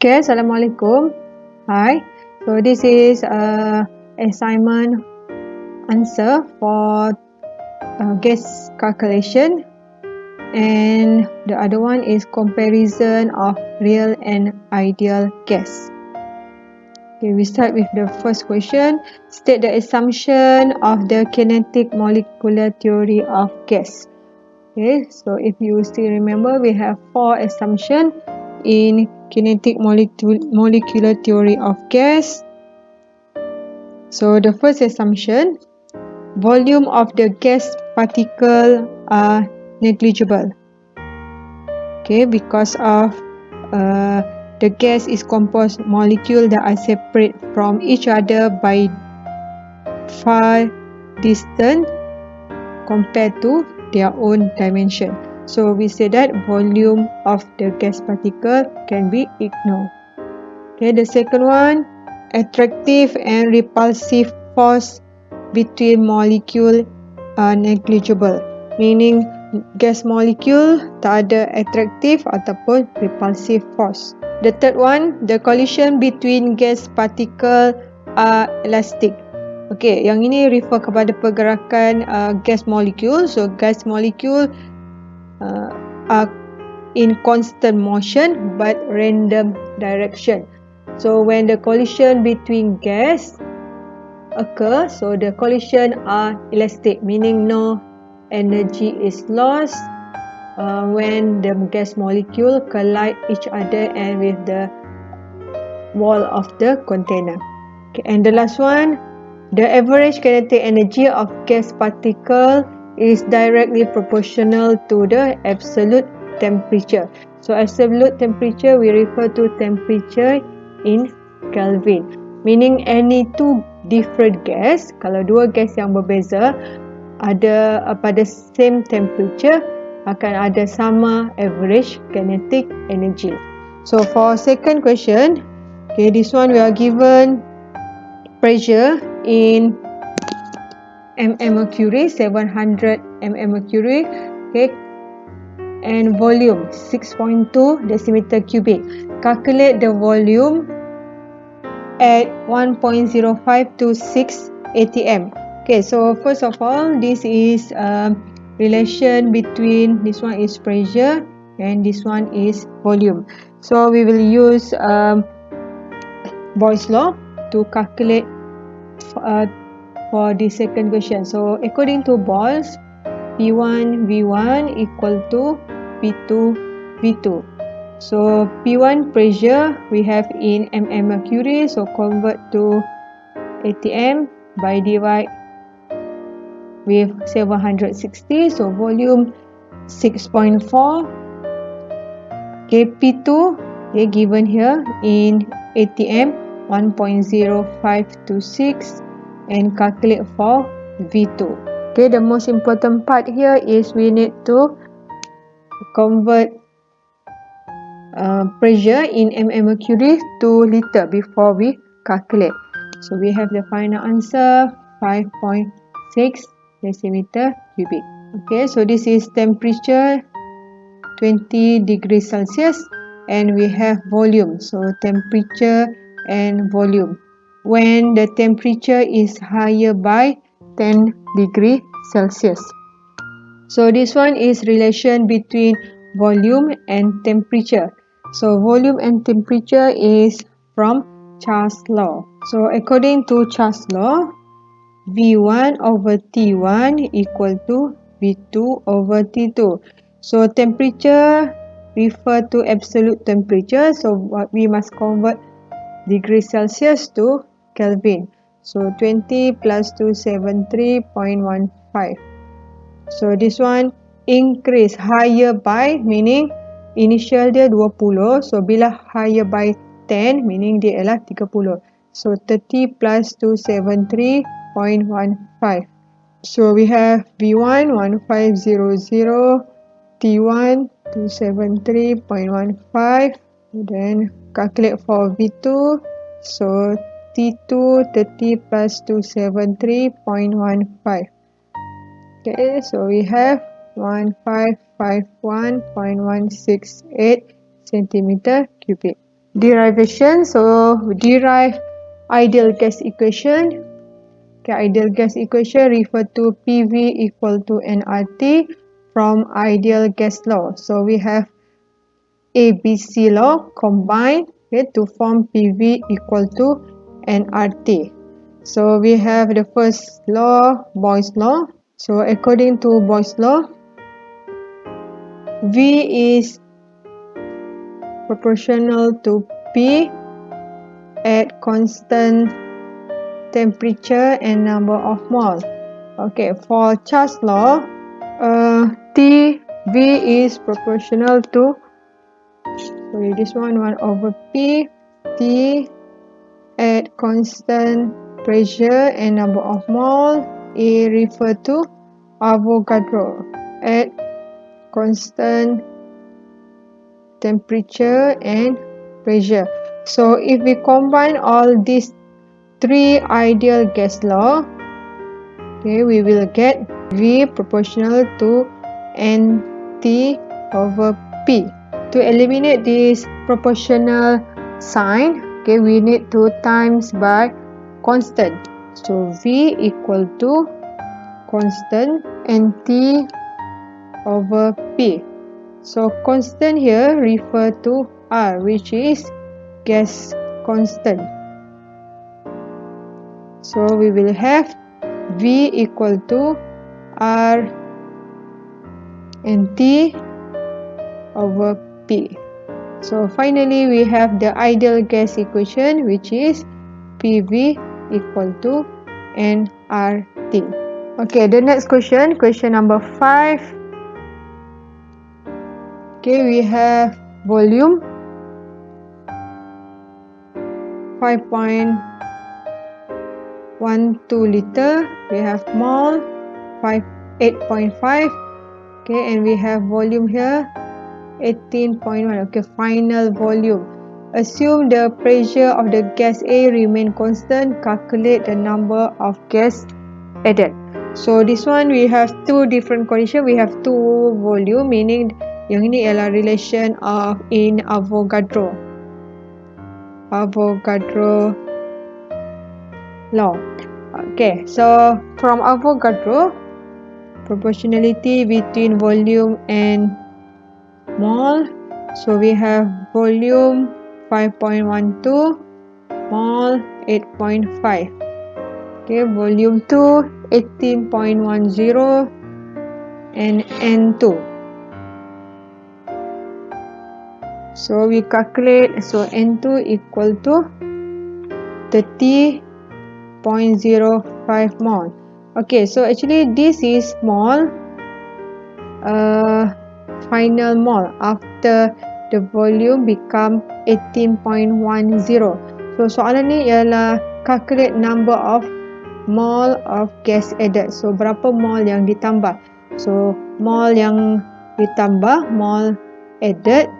Okay, Assalamualaikum. Hi. So this is assignment answer for gas calculation, and the other one is comparison of real and ideal gas. Okay, we start with the first question. State the assumption of the kinetic molecular theory of gas. Okay, so if you still remember, we have 4 assumptions in kinetic molecular theory of gas. So the first assumption, volume of the gas particle are negligible. Okay, because of the gas is composed molecule that are separate from each other by far distance compared to their own dimension. So we say that volume of the gas particle can be ignored. Okay, the second one, attractive and repulsive force between molecule are negligible, meaning gas molecule tak ada attractive ataupun repulsive force. The third one, the collision between gas particle are elastic. Okay, yang ini refer kepada pergerakan gas molecule. So gas molecule are in constant motion but random direction. So when the collision between gas occur, so the collision are elastic, meaning no energy is lost when the gas molecule collide each other and with the wall of the container. Okay, and the last one, the average kinetic energy of gas particle is directly proportional to the absolute temperature. So absolute temperature we refer to temperature in Kelvin, meaning any two different gas, kalau dua gas yang berbeza ada pada same temperature, akan ada sama average kinetic energy. So for second question, okay, this one we are given pressure in mmHg, 700 mmHg, okay, and volume 6.2 decimeter cubic. Calculate the volume at 1.05 to 6 atm. Okay, so first of all, this is relation between this one is pressure and this one is volume. So we will use Boyle's law to calculate for the second question. So according to Boyle's, P1 V1 equal to P2 V2. So P1 pressure we have in mmHg, so convert to atm by divide with 760, so volume 6.4. Okay, P2 they given here in atm 1.0526 and calculate for V2. Okay, the most important part here is we need to convert pressure in mmHg to liter before we calculate. So we have the final answer 5.6 decimeter cubic. Okay, so this is temperature 20 degrees Celsius and we have volume. So temperature and volume. When the temperature is higher by 10 degree Celsius. So this one is relation between volume and temperature. So volume and temperature is from Charles' law. So according to Charles' law, V1 over T1 equal to V2 over T2. So temperature refer to absolute temperature. So we must convert degree Celsius to Kelvin. So 20 plus 273.15. So this one increase higher by, meaning initial dia 20. So bila higher by 10 meaning dia ialah 30. So 30 plus 273.15. So we have V1 1500, T1 273.15. Then calculate for V2. So T2 30 plus 273.15. Okay, so we have 1551.168 centimeter cubic. derivation. So we derive ideal gas equation. Okay, ideal gas equation refer to PV equal to nRT from ideal gas law. So we have ABC law combined, okay, to form PV equal to nRT. So we have the first law, Boyle's law. So according to Boyle's law, V is proportional to P at constant temperature and number of moles. Okay, for Charles law, V is proportional to, sorry, this one 1 over P, T at constant pressure and number of moles is referred to Avogadro at constant temperature and pressure. So if we combine all these three ideal gas law, okay, we will get V proportional to NT over P. To eliminate this proportional sign, okay, we need to times by constant. So V equal to constant NT over P. So constant here refer to R, which is gas constant. So we will have V equal to R NT over P. So finally we have the ideal gas equation, which is PV equal to nRT. Okay, the next question, question number 5. Okay, we have volume 5.12 liter. We have mole 8.5. Okay, and we have volume here 18.1. Okay, final volume. Assume the pressure of the gas A remain constant. Calculate the number of gas added. So this one we have two different conditions. We have two volume, meaning yang ini ialah relation of in Avogadro law. Okay, so from Avogadro, proportionality between volume and mole. So we have volume 5.12, mole 8.5. Okay, volume 2 18.10 and N2. So we calculate, so N2 equal to 30.05 mole. Okay, so actually this is mole, final mole after the volume become 18.10. So soalan ni ialah calculate number of mole of gas added. So berapa mole yang ditambah? So mole yang ditambah, mole added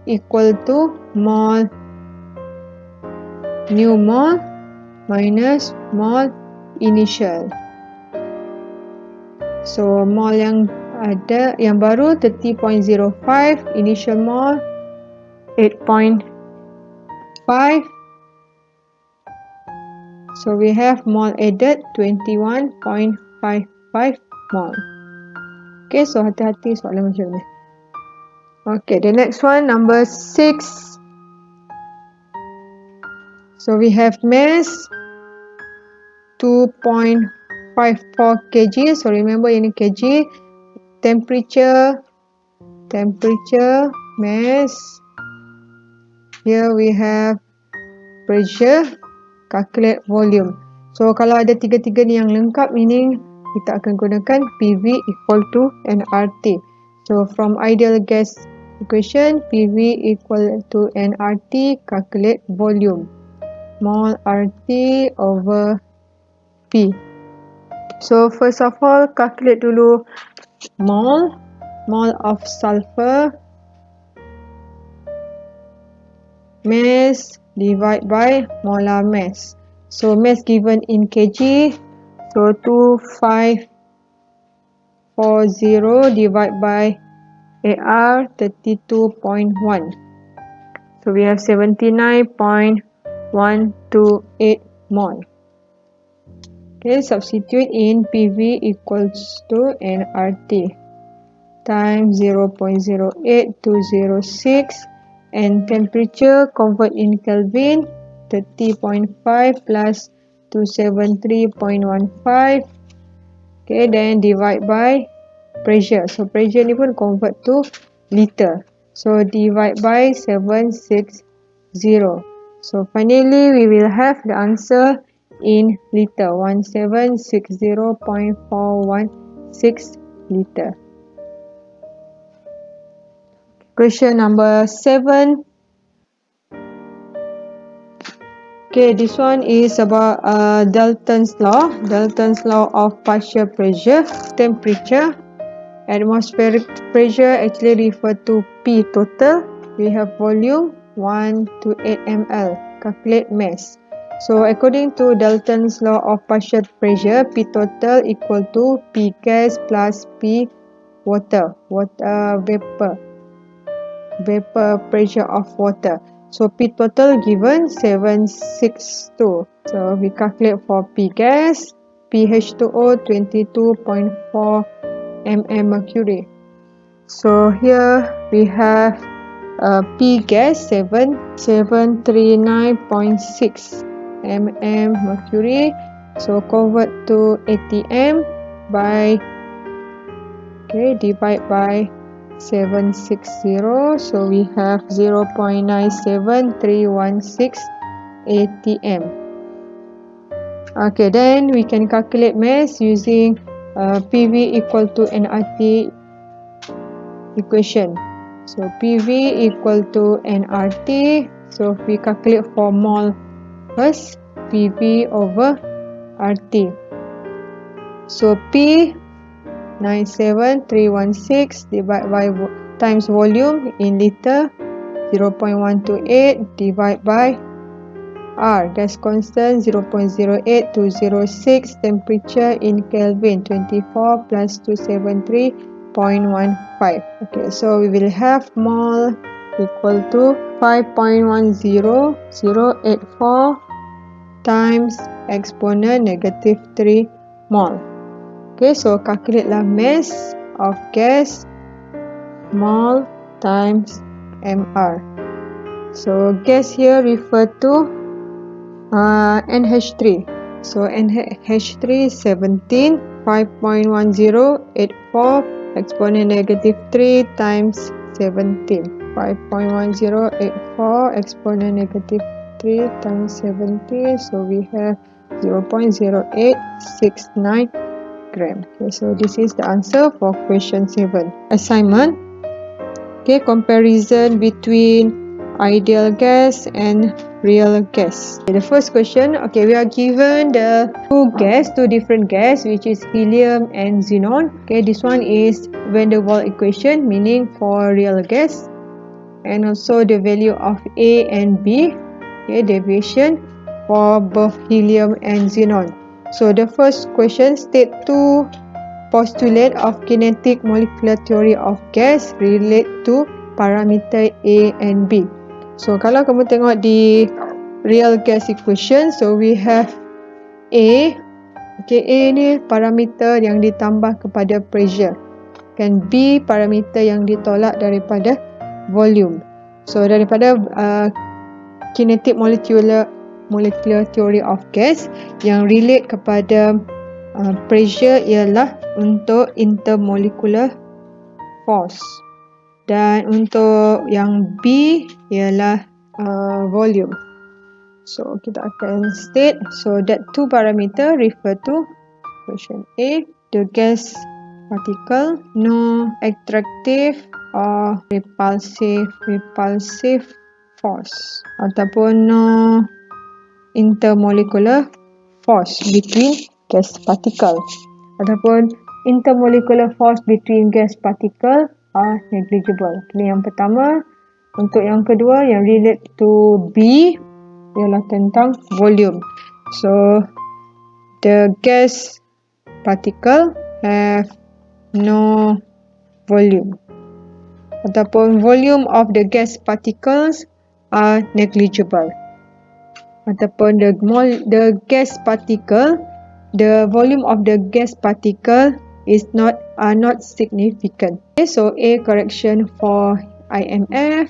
equal to mole new mole minus mole initial. So mole yang ada, yang baru 30.05, initial mole 8.5. So we have mole added 21.55 mole. Okay, so hati-hati soalan macam ni. Okay, the next one, number 6. So we have mass 2.54 kg. So remember ini kg. Temperature, mass. Here we have pressure. Calculate volume. So kalau ada tiga-tiga ni yang lengkap, meaning kita akan gunakan PV equal to nRT. So from ideal gas equation, PV equal to nRT, calculate volume. Mole RT over P. So first of all, calculate dulu mole of sulfur, mass divide by molar mass. So mass given in kg, so 2540 divided by Ar 32.1. So we have 79.128 mole. Okay, substitute in PV equals to nRT times 0.08206 and temperature convert in Kelvin 30.5 plus 273.15. Okay, then divide by pressure. So pressure ni pun convert to liter. So divide by 760. So finally we will have the answer in liter, 1760.416 liter. Question number 7. Okay, this one is about Dalton's law. Dalton's law of partial pressure, temperature. Atmospheric pressure actually refer to P total. We have volume 1 to 8 ml. Calculate mass. So according to Dalton's law of partial pressure, P total equal to P gas plus P water, vapor pressure of water. So P total given 762. So we calculate for P gas, PH2O 22.4 mm mercury. So here we have P gas 739.6 mm mercury. So convert to ATM by divide by 760. So we have 0.97316 ATM. Okay, then we can calculate mass using PV equal to nRT equation. So PV equal to nRT. So we calculate for mole first, PV over RT. So P 97316 divided by times volume in liter 0.128 divided by R, gas constant 0.08206, temperature in Kelvin 24 plus 273.15. Okay, so we will have mole equal to 5.10084 times exponent negative 3 mole. Okay, so calculate lah mass of gas, mole times mR. So gas here refer to NH3. So NH3 is 17, 5.1084 exponent negative 3 times 17. 5.1084 exponent negative 3 times 17. So we have 0.0869 gram. Okay, so this is the answer for question 7. Assignment. Okay, comparison between ideal gas and real gas. Okay, the first question, okay, we are given the two different gas, which is helium and xenon. Okay, this one is van der Waals equation, meaning for real gas, and also the value of A and B, okay, deviation for both helium and xenon. So the first question state two postulate of kinetic molecular theory of gas relate to parameter A and B. So kalau kamu tengok di real gas equation, so we have A. Okay, A ni parameter yang ditambah kepada pressure. Dan B parameter yang ditolak daripada volume. So daripada kinetic molecular theory of gas yang relate kepada pressure ialah untuk intermolecular force, dan untuk yang B ialah volume. So kita akan state, so that two parameter refer to question A, the gas particle no attractive or repulsive force ataupun no intermolecular force between gas particle ataupun intermolecular force between gas particle are negligible. Ini yang pertama. Untuk yang kedua, yang relate to B ialah tentang volume. So the gas particle have no volume. ataupun volume of the gas particles are negligible. Ataupun the gas particle, the volume of the gas particle are not significant. Okay, so A correction for IMF,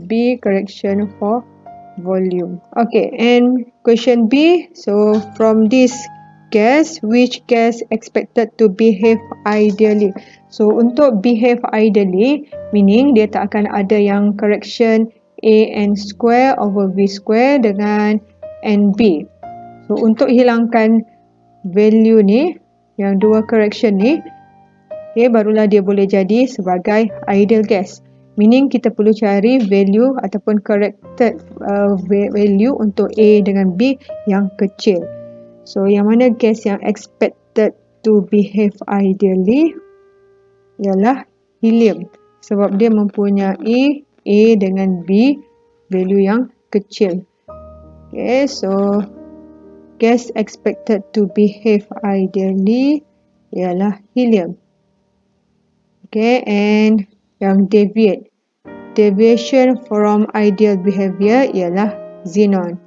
B correction for volume. Okay, and question B, so from this gas, which gas expected to behave ideally? So untuk behave ideally, meaning dia tak akan ada yang correction AN square over V square dengan NB. So untuk hilangkan value ni, yang dua correction ni, okay, barulah dia boleh jadi sebagai ideal gas. Meaning kita perlu cari value ataupun corrected value untuk A dengan B yang kecil. So yang mana gas yang expected to behave ideally ialah helium. Sebab dia mempunyai A dengan B value yang kecil. Okay, so gas expected to behave ideally ialah helium. Okay, and yang deviation from ideal behavior ialah xenon.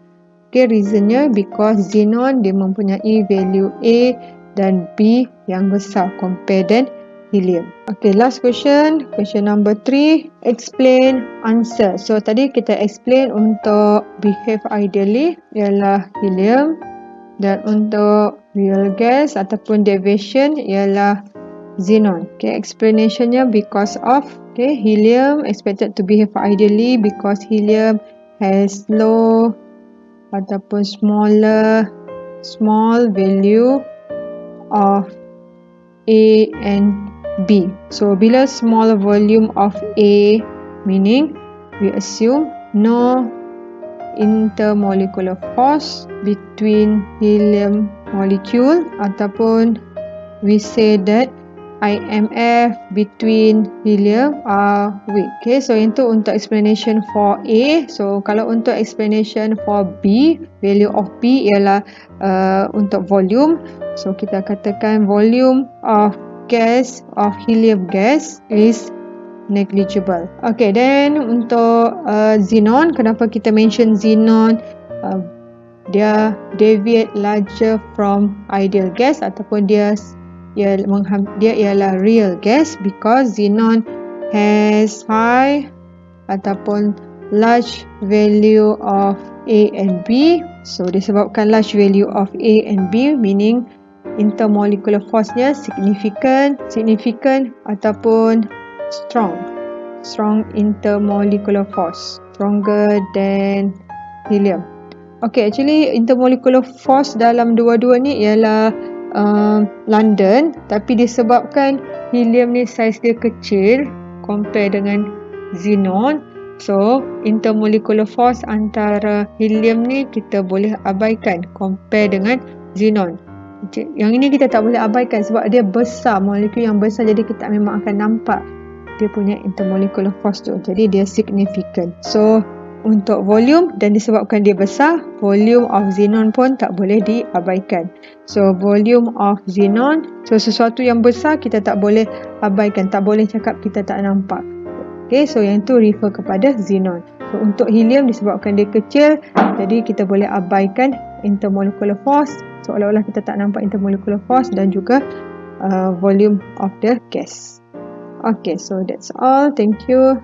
Okay, reasonnya because xenon dia mempunyai value A dan B yang besar compare than helium. Okay, last question number 3, explain answer. So tadi kita explain untuk behave ideally ialah helium, dan untuk real gas ataupun deviation ialah xenon. Okay, explanationnya because of helium expected to behave ideally because helium has low ataupun small value of A and B. So bila small volume of A, meaning we assume no intermolecular force between helium molecule, ataupun we say that IMF between helium are weak. Okay, so itu untuk explanation for A. So kalau untuk explanation for B, value of B ialah untuk volume. So kita katakan volume of helium gas is negligible. Okay, then untuk xenon, kenapa kita mention xenon? Dia deviate larger from ideal gas ataupun dia ialah real gas because xenon has high ataupun large value of A and B. So disebabkan large value of A and B, meaning intermolecular force-nya significant ataupun strong intermolecular force, stronger than helium. Okay, actually intermolecular force dalam dua-dua ni ialah London, tapi disebabkan helium ni saiz dia kecil compare dengan xenon, so intermolecular force antara helium ni kita boleh abaikan compare dengan xenon. Yang ini kita tak boleh abaikan sebab dia besar, molekul yang besar, jadi kita memang akan nampak dia punya intermolecular force tu, jadi dia significant. So untuk volume, dan disebabkan dia besar, volume of xenon pun tak boleh diabaikan. So volume of xenon, so sesuatu yang besar kita tak boleh abaikan, tak boleh cakap kita tak nampak. Okay, so yang tu refer kepada xenon. So untuk helium disebabkan dia kecil, jadi kita boleh abaikan intermolecular force, seolah-olah kita tak nampak intermolecular force dan juga volume of the gas. Okay, so that's all. Thank you.